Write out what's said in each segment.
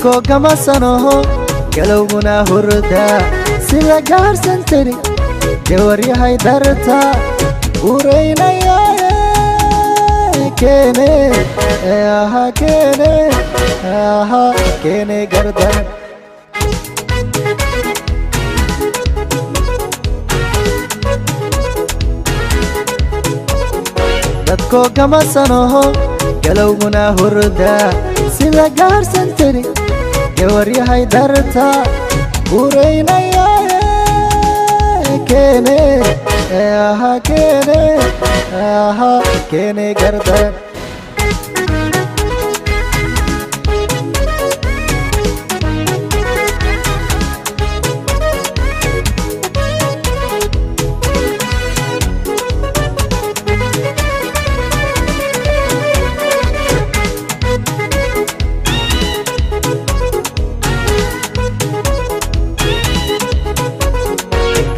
dadko kama sanoho galowguna hurda sida gaarsantani gawaryahay darta ureynaya kene kene gardan dadko kama sanoho galowguna hurda sida gaarsantani gawaryahay darta ureynaya kene kene gardan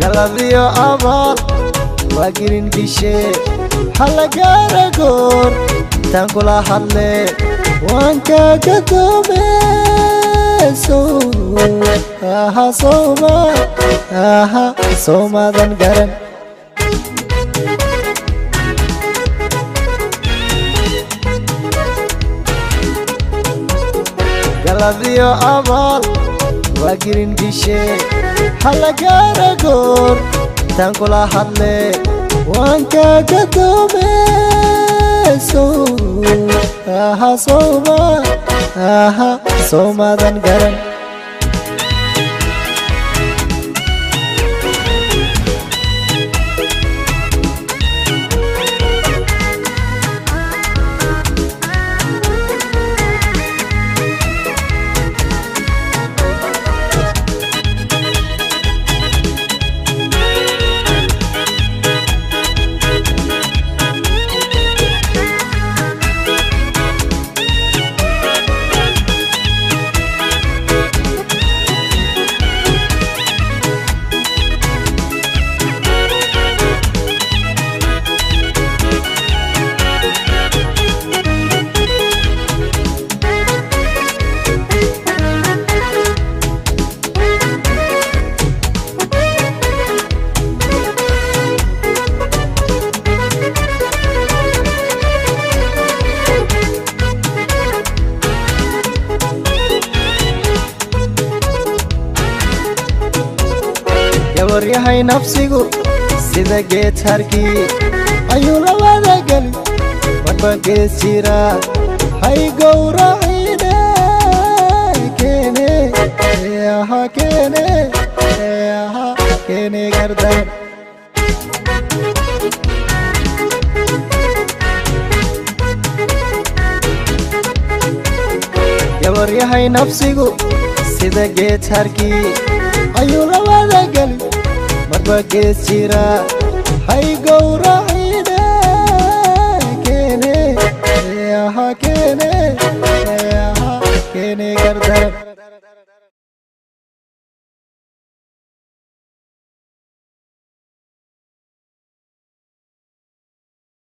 galadiyo abaal waa girin gishe halagaara goor intaan kula hadle waan kaaga doome soomadan garan galadiyo abaal waa girin gishe halagaara goor intaan kula hadle waan kaaga doome soomadan garan gawaryahay nafsigu sida geed harkii ayuu la wada gali marba gees jira hay gowracine kene gardan gawaryahay nafsigu sida geed harkii ayuu la wada gali marba gees jira hay gowracine kene gardan